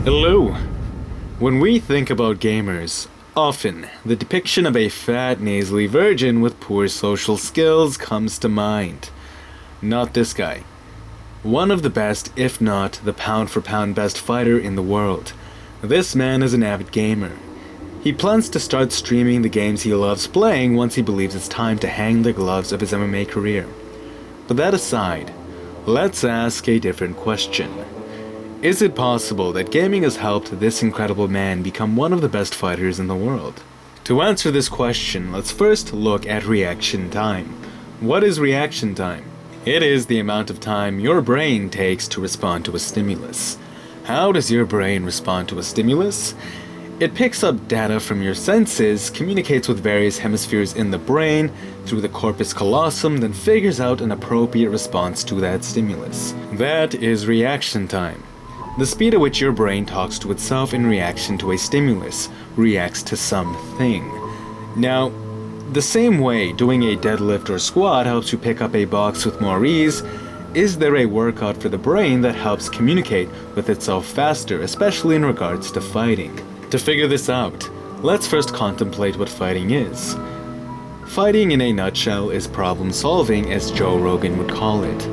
Hello. When we think about gamers, often the depiction of a fat, nasally virgin with poor social skills comes to mind. Not this guy. One of the best, if not the pound-for-pound best fighter in the world. This man is an avid gamer. He plans to start streaming the games he loves playing once he believes it's time to hang the gloves of his MMA career. But that aside, let's ask a different question. Is it possible that gaming has helped this incredible man become one of the best fighters in the world? To answer this question, let's first look at reaction time. What is reaction time? It is the amount of time your brain takes to respond to a stimulus. How does your brain respond to a stimulus? It picks up data from your senses, communicates with various hemispheres in the brain through the corpus callosum, then figures out an appropriate response to that stimulus. That is reaction time. The speed at which your brain talks to itself in reaction to a stimulus, reacts to something. Now, the same way doing a deadlift or squat helps you pick up a box with more ease, is there a workout for the brain that helps communicate with itself faster, especially in regards to fighting? To figure this out, let's first contemplate what fighting is. Fighting in a nutshell is problem solving, as Joe Rogan would call it.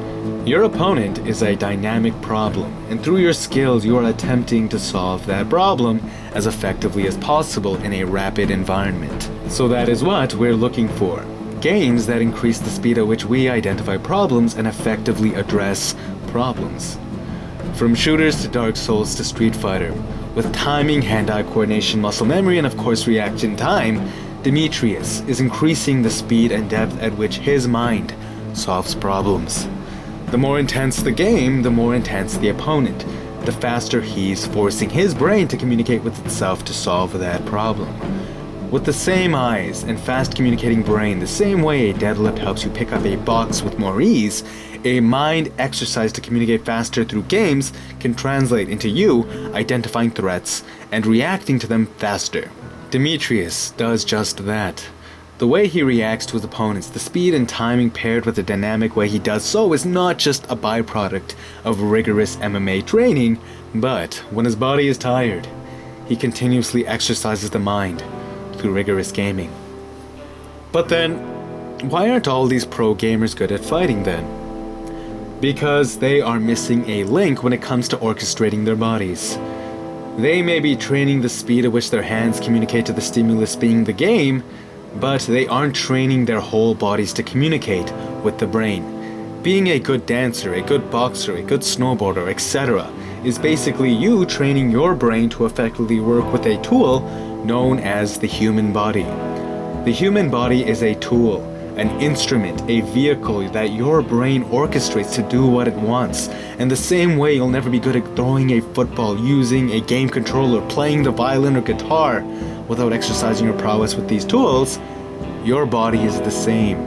Your opponent is a dynamic problem, and through your skills you are attempting to solve that problem as effectively as possible in a rapid environment. So that is what we're looking for. Games that increase the speed at which we identify problems and effectively address problems. From shooters to Dark Souls to Street Fighter, with timing, hand-eye coordination, muscle memory, and of course reaction time, Demetrious is increasing the speed and depth at which his mind solves problems. The more intense the game, the more intense the opponent. The faster he's forcing his brain to communicate with itself to solve that problem. With the same eyes and fast communicating brain, the same way a deadlift helps you pick up a box with more ease, a mind exercise to communicate faster through games can translate into you identifying threats and reacting to them faster. Demetrious does just that. The way he reacts to his opponents, the speed and timing paired with the dynamic way he does so is not just a byproduct of rigorous MMA training, but when his body is tired, he continuously exercises the mind through rigorous gaming. But then, why aren't all these pro gamers good at fighting then? Because they are missing a link when it comes to orchestrating their bodies. They may be training the speed at which their hands communicate to the stimulus being the game, but they aren't training their whole bodies to communicate with the brain. Being a good dancer, a good boxer, a good snowboarder, etc. is basically you training your brain to effectively work with a tool known as the human body. The human body is a tool, an instrument, a vehicle that your brain orchestrates to do what it wants. And the same way you'll never be good at throwing a football, using a game controller, playing the violin or guitar without exercising your prowess with these tools, your body is the same.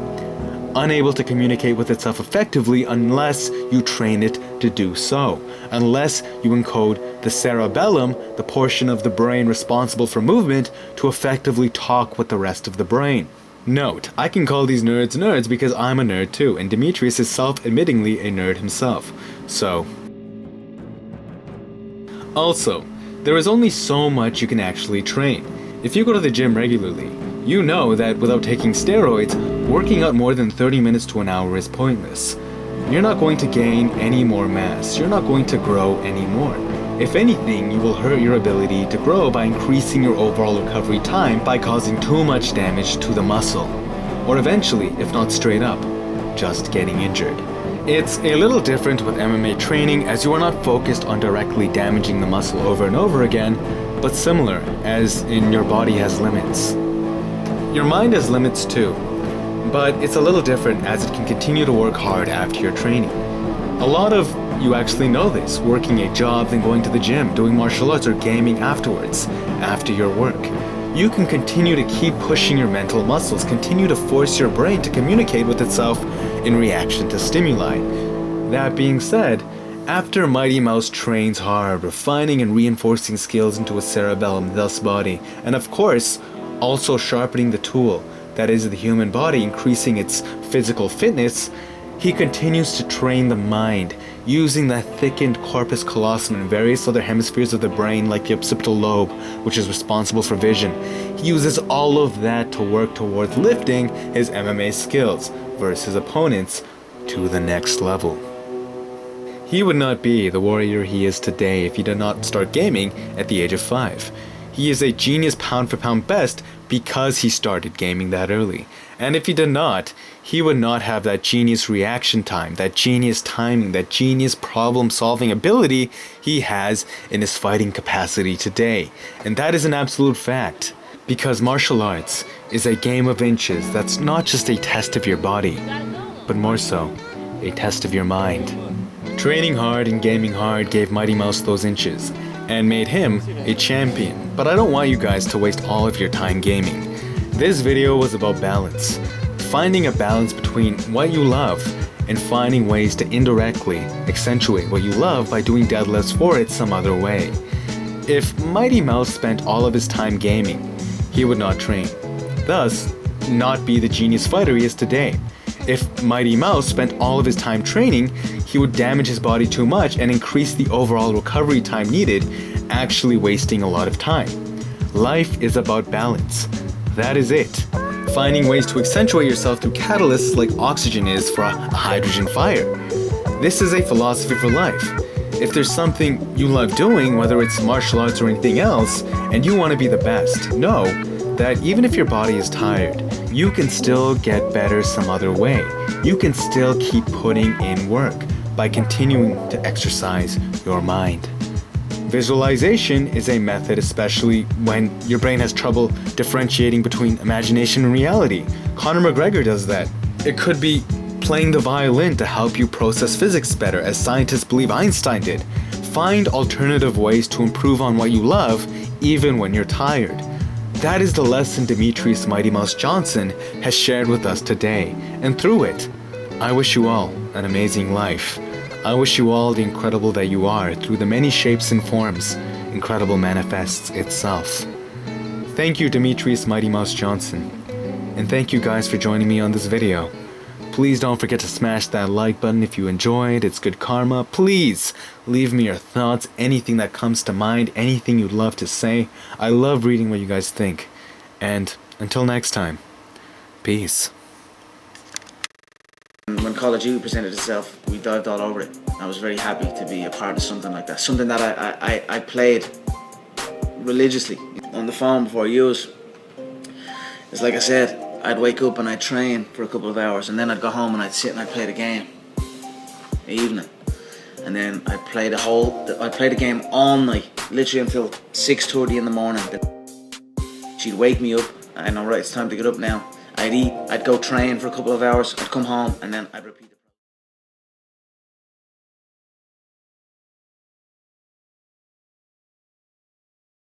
Unable to communicate with itself effectively unless you train it to do so. Unless you encode the cerebellum, the portion of the brain responsible for movement, to effectively talk with the rest of the brain. Note, I can call these nerds nerds because I'm a nerd too, and Demetrious is self-admittingly a nerd himself. So. Also, there is only so much you can actually train. If you go to the gym regularly, you know that without taking steroids, working out more than 30 minutes to an hour is pointless. You're not going to gain any more mass. You're not going to grow anymore. If anything, you will hurt your ability to grow by increasing your overall recovery time by causing too much damage to the muscle. Or eventually, if not straight up, just getting injured. It's a little different with MMA training as you are not focused on directly damaging the muscle over and over again, but similar, as in your body has limits. Your mind has limits too, but it's a little different as it can continue to work hard after your training. A lot of you actually know this, working a job, then going to the gym, doing martial arts or gaming afterwards, after your work. You can continue to keep pushing your mental muscles, continue to force your brain to communicate with itself in reaction to stimuli. That being said, after Mighty Mouse trains hard, refining and reinforcing skills into his cerebellum, thus body, and of course, also sharpening the tool, that is the human body, increasing its physical fitness, he continues to train the mind. using the thickened corpus callosum and various other hemispheres of the brain like the oppcitial lobe, which is responsible for vision. He uses all of that to work towards lifting his MMA skills versus his opponents to the next level. He would not be the warrior he is today if he did not start gaming at the age of 5. He is a genius pound for pound best because he started gaming that early. And if he did not, he would not have that genius reaction time, that genius timing, that genius problem solving ability he has in his fighting capacity today. And that is an absolute fact. Because martial arts is a game of inches that's not just a test of your body, but more so, a test of your mind. Training hard and gaming hard gave Mighty Mouse those inches, and made him a champion. But I don't want you guys to waste all of your time gaming. This video was about balance. Finding a balance between what you love and finding ways to indirectly accentuate what you love by doing deadlifts for it some other way. If Mighty Mouse spent all of his time gaming, he would not train, thus not be the genius fighter he is today. If Mighty Mouse spent all of his time training, he would damage his body too much and increase the overall recovery time needed, actually wasting a lot of time. Life is about balance. That is it. Finding ways to accentuate yourself through catalysts like oxygen is for a hydrogen fire. This is a philosophy for life. If there's something you love doing, whether it's martial arts or anything else, and you want to be the best, know that even if your body is tired, you can still get better some other way. You can still keep putting in work by continuing to exercise your mind. Visualization is a method, especially when your brain has trouble differentiating between imagination and reality. Conor McGregor does that. It could be playing the violin to help you process physics better, as scientists believe Einstein did. Find alternative ways to improve on what you love, even when you're tired. That is the lesson Demetrious Mighty Mouse Johnson has shared with us today, and through it, I wish you all an amazing life. I wish you all the incredible that you are through the many shapes and forms incredible manifests itself. Thank you, Demetrious Mighty Mouse Johnson, and thank you guys for joining me on this video. Please don't forget to smash that like button if you enjoyed. It's good karma. Please leave me your thoughts, anything that comes to mind, anything you'd love to say. I love reading what you guys think. And until next time, peace. When Call of Duty presented itself, we dived all over it. I was very happy to be a part of something like that. Something that I played religiously on the phone before I use. It's like I said, I'd wake up and I'd train for a couple of hours, and then I'd go home and I'd sit and I'd play the game. Evening. And then I'd play the game all night, literally until 6:30 in the morning. She'd wake me up, I know, right, it's time to get up now. I'd eat, I'd go train for a couple of hours, I'd come home, and then I'd repeat